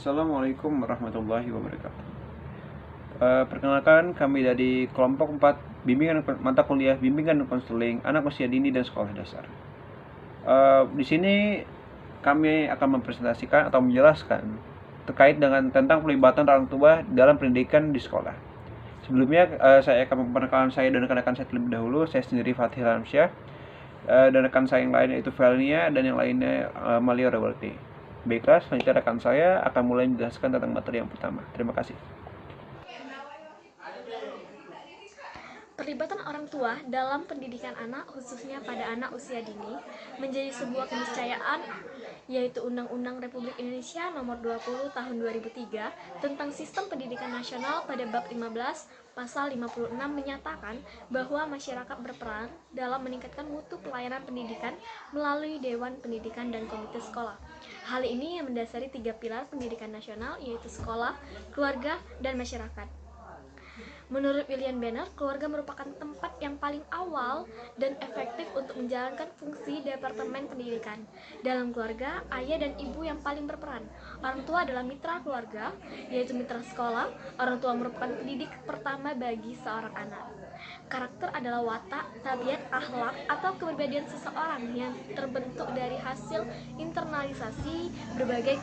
Assalamualaikum warahmatullahi wabarakatuh. Perkenalkan, kami dari kelompok 4 bimbingan mata kuliah bimbingan dan konseling anak usia dini dan sekolah dasar. Di sini kami akan mempresentasikan atau menjelaskan terkait dengan tentang pelibatan orang tua dalam pendidikan di sekolah. Sebelumnya saya akan memperkenalkan saya dan rekan-rekan saya terlebih dahulu. Saya sendiri Fatih Alamsyah, dan rekan saya yang lainnya itu Felnia dan yang lainnya Malia Rewarti. Baiklah, selanjutnya rekan saya akan mulai menjelaskan tentang materi yang pertama. Terima kasih. Perlibatan orang tua dalam pendidikan anak, khususnya pada anak usia dini, menjadi sebuah keniscayaan, yaitu Undang-Undang Republik Indonesia Nomor 20 Tahun 2003 tentang Sistem Pendidikan Nasional pada bab 15 Pasal 56 menyatakan bahwa masyarakat berperan dalam meningkatkan mutu pelayanan pendidikan melalui Dewan Pendidikan dan Komite Sekolah. Hal ini yang mendasari 3 pilar pendidikan nasional, yaitu sekolah, keluarga, dan masyarakat. Menurut William Banner, keluarga merupakan tempat yang paling awal dan efektif untuk menjalankan fungsi Departemen Pendidikan. Dalam keluarga, ayah dan ibu yang paling berperan. Orang tua adalah mitra keluarga, yaitu mitra sekolah. Orang tua merupakan pendidik pertama bagi seorang anak. Karakter adalah watak, tabiat, akhlak, atau kepribadian seseorang yang terbentuk dari hasil internalisasi berbagai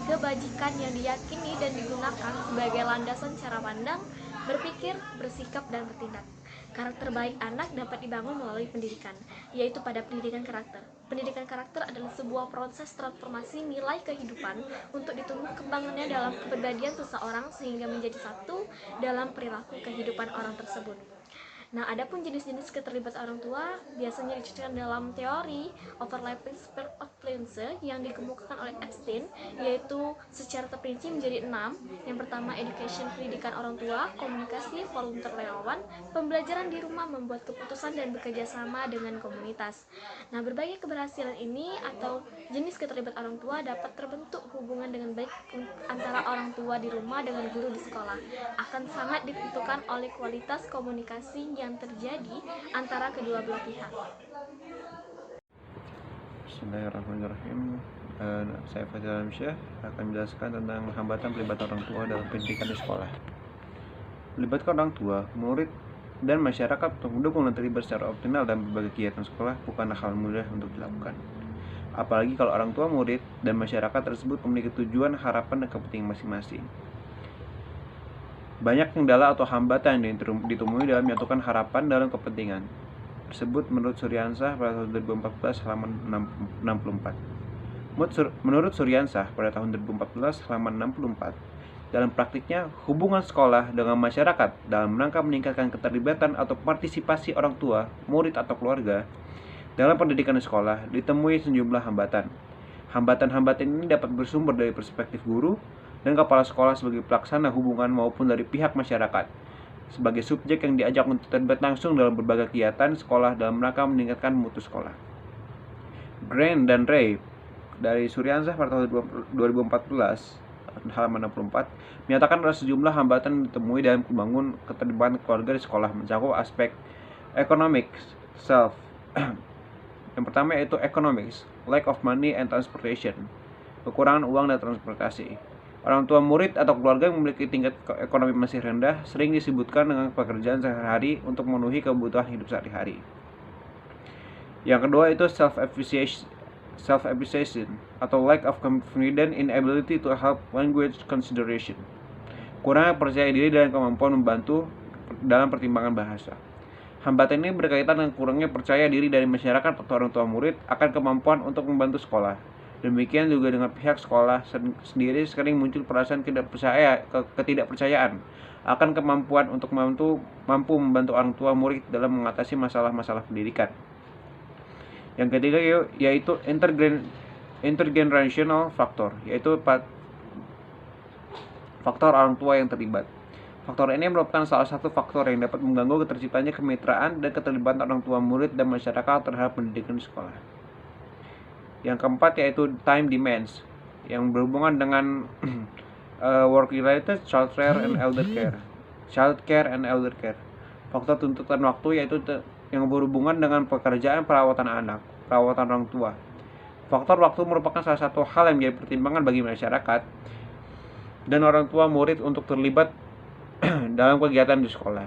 kebajikan yang diyakini dan digunakan sebagai landasan cara pandang, berpikir, bersikap, dan bertindak. Karakter baik anak dapat dibangun melalui pendidikan, yaitu pada pendidikan karakter. Pendidikan karakter adalah sebuah proses transformasi nilai kehidupan untuk ditumbuh kembangnya dalam kepribadian seseorang sehingga menjadi satu dalam perilaku kehidupan orang tersebut. Nah, adapun jenis-jenis keterlibatan orang tua biasanya diceritakan dalam teori overlapping sphere of influence yang dikemukakan oleh Epstein, yaitu secara terperinci menjadi 6. Yang pertama, education, pendidikan orang tua, komunikasi, volunteer relawan, pembelajaran di rumah, membuat keputusan, dan bekerja sama dengan komunitas. Nah, berbagai keberhasilan ini atau jenis keterlibatan orang tua dapat terbentuk hubungan dengan baik antara orang tua di rumah dengan guru di sekolah. Akan sangat ditentukan oleh kualitas komunikasi yang terjadi antara kedua belah pihak. Bismillahirrahmanirrahim. Saya Fatih Alamsyah akan menjelaskan tentang hambatan pelibatan orang tua dalam pendidikan di sekolah. Melibatkan orang tua, murid, dan masyarakat untuk mendukung dan terlibat secara optimal dalam berbagai kegiatan sekolah bukanlah hal mudah untuk dilakukan. Apalagi kalau orang tua, murid, dan masyarakat tersebut memiliki tujuan, harapan, dan kepentingan masing-masing. Banyak kendala atau hambatan yang ditemui dalam menyatukan harapan dalam kepentingan tersebut menurut Suryansah pada tahun 2014 halaman 64. Menurut Suryansah pada tahun 2014 halaman 64, dalam praktiknya hubungan sekolah dengan masyarakat dalam rangka meningkatkan keterlibatan atau partisipasi orang tua, murid atau keluarga dalam pendidikan di sekolah ditemui sejumlah hambatan. Hambatan-hambatan ini dapat bersumber dari perspektif guru dan kepala sekolah sebagai pelaksana hubungan maupun dari pihak masyarakat sebagai subjek yang diajak untuk terlibat langsung dalam berbagai kegiatan sekolah dalam rangka meningkatkan mutu sekolah. Grant dan Ray dari Suryansah pada tahun 2014 halaman 64 menyatakan ada sejumlah hambatan ditemui dalam membangun keterlibatan keluarga di sekolah mencakup aspek economics, self. Yang pertama yaitu economics, lack of money and transportation, kekurangan uang dan transportasi. Orang tua murid atau keluarga yang memiliki tingkat ekonomi masih rendah sering disebutkan dengan pekerjaan sehari-hari untuk memenuhi kebutuhan hidup sehari-hari. Yang kedua itu self-appreciation atau lack of confidence in ability to help language consideration. Kurang percaya diri dan kemampuan membantu dalam pertimbangan bahasa. Hambatan ini berkaitan dengan kurangnya percaya diri dari masyarakat atau orang tua murid akan kemampuan untuk membantu sekolah. Demikian juga dengan pihak sekolah sendiri sering muncul perasaan ketidakpercayaan akan kemampuan untuk mampu membantu orang tua murid dalam mengatasi masalah-masalah pendidikan. Yang ketiga yaitu intergenerational factor, yaitu faktor orang tua yang terlibat. Faktor ini merupakan salah satu faktor yang dapat mengganggu terciptanya kemitraan dan keterlibatan orang tua murid dan masyarakat terhadap pendidikan di sekolah. Yang keempat yaitu time demands yang berhubungan dengan work related childcare and elder care. Faktor tuntutan waktu yaitu yang berhubungan dengan pekerjaan perawatan anak, perawatan orang tua. Faktor waktu merupakan salah satu hal yang menjadi pertimbangan bagi masyarakat dan orang tua murid untuk terlibat dalam kegiatan di sekolah.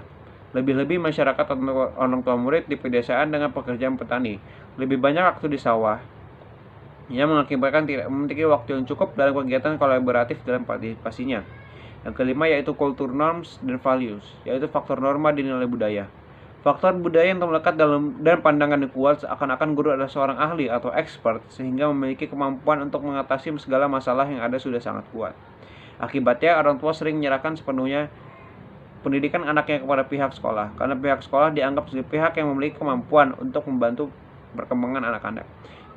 Lebih-lebih masyarakat atau orang tua murid di pedesaan dengan pekerjaan petani lebih banyak waktu di sawah, yang mengakibatkan tidak memiliki waktu yang cukup dalam kegiatan kolaboratif dalam partisipasinya. Yang kelima yaitu culture norms dan values, yaitu faktor norma di nilai budaya. Faktor budaya yang melekat dalam dan pandangan yang kuat seakan-akan guru adalah seorang ahli atau expert sehingga memiliki kemampuan untuk mengatasi segala masalah yang ada sudah sangat kuat. Akibatnya orang tua sering menyerahkan sepenuhnya pendidikan anaknya kepada pihak sekolah, karena pihak sekolah dianggap sebagai pihak yang memiliki kemampuan untuk membantu perkembangan anak-anak.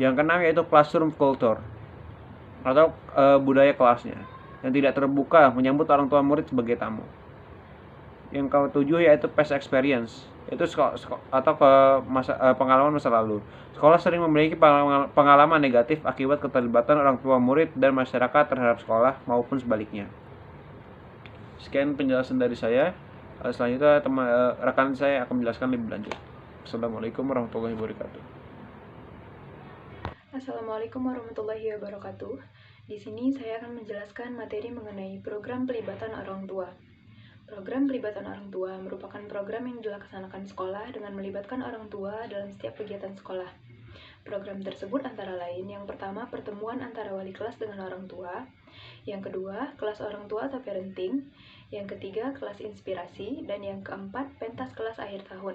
Yang keenam yaitu classroom culture atau budaya kelasnya yang tidak terbuka menyambut orang tua murid sebagai tamu. Yang ketujuh yaitu past experience, yaitu pengalaman masa lalu. Sekolah sering memiliki pengalaman negatif akibat keterlibatan orang tua murid dan masyarakat terhadap sekolah maupun sebaliknya. Sekian penjelasan dari saya. Selanjutnya rekan saya akan menjelaskan lebih lanjut. Assalamualaikum warahmatullahi wabarakatuh. Assalamualaikum warahmatullahi wabarakatuh. Di sini saya akan menjelaskan materi mengenai program pelibatan orang tua. Program pelibatan orang tua merupakan program yang dilaksanakan sekolah dengan melibatkan orang tua dalam setiap kegiatan sekolah. Program tersebut antara lain, yang pertama pertemuan antara wali kelas dengan orang tua, yang kedua kelas orang tua atau parenting, yang ketiga kelas inspirasi, dan yang keempat pentas kelas akhir tahun.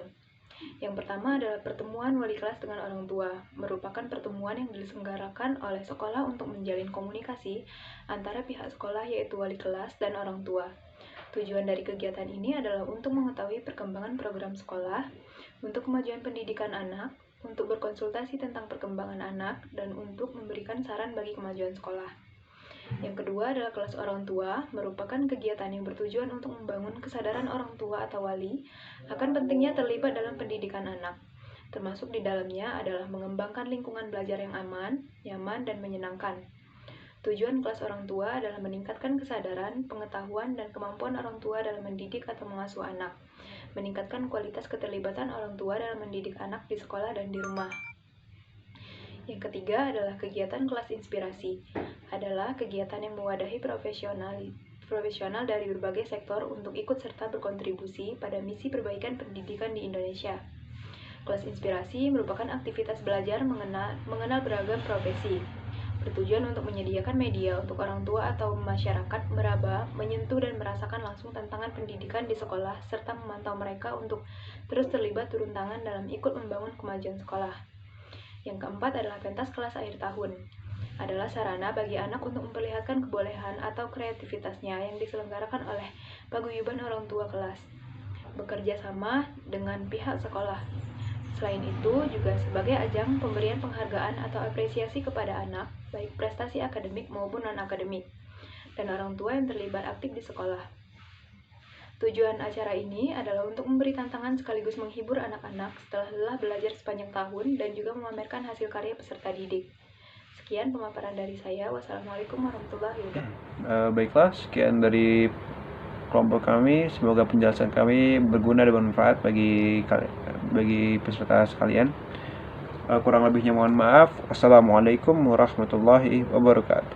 Yang pertama adalah pertemuan wali kelas dengan orang tua, merupakan pertemuan yang diselenggarakan oleh sekolah untuk menjalin komunikasi antara pihak sekolah yaitu wali kelas dan orang tua. Tujuan dari kegiatan ini adalah untuk mengetahui perkembangan program sekolah, untuk kemajuan pendidikan anak, untuk berkonsultasi tentang perkembangan anak, dan untuk memberikan saran bagi kemajuan sekolah. Yang kedua adalah kelas orang tua, merupakan kegiatan yang bertujuan untuk membangun kesadaran orang tua atau wali akan pentingnya terlibat dalam pendidikan anak. Termasuk di dalamnya adalah mengembangkan lingkungan belajar yang aman, nyaman, dan menyenangkan. Tujuan kelas orang tua adalah meningkatkan kesadaran, pengetahuan, dan kemampuan orang tua dalam mendidik atau mengasuh anak, meningkatkan kualitas keterlibatan orang tua dalam mendidik anak di sekolah dan di rumah. Yang ketiga adalah kegiatan kelas inspirasi, adalah kegiatan yang mewadahi profesional dari berbagai sektor untuk ikut serta berkontribusi pada misi perbaikan pendidikan di Indonesia. Kelas inspirasi merupakan aktivitas belajar mengenal beragam profesi, bertujuan untuk menyediakan media untuk orang tua atau masyarakat meraba, menyentuh dan merasakan langsung tantangan pendidikan di sekolah, serta memantau mereka untuk terus terlibat turun tangan dalam ikut membangun kemajuan sekolah. Yang keempat adalah pentas kelas akhir tahun, adalah sarana bagi anak untuk memperlihatkan kebolehan atau kreativitasnya yang diselenggarakan oleh paguyuban orang tua kelas, bekerja sama dengan pihak sekolah. Selain itu, juga sebagai ajang pemberian penghargaan atau apresiasi kepada anak, baik prestasi akademik maupun non-akademik, dan orang tua yang terlibat aktif di sekolah. Tujuan acara ini adalah untuk memberi tantangan sekaligus menghibur anak-anak setelah lelah belajar sepanjang tahun dan juga memamerkan hasil karya peserta didik. Sekian pemaparan dari saya. Wassalamualaikum warahmatullahi wabarakatuh. Baiklah, sekian dari kelompok kami. Semoga penjelasan kami berguna dan bermanfaat bagi peserta sekalian. Kurang lebihnya mohon maaf. Assalamualaikum warahmatullahi wabarakatuh.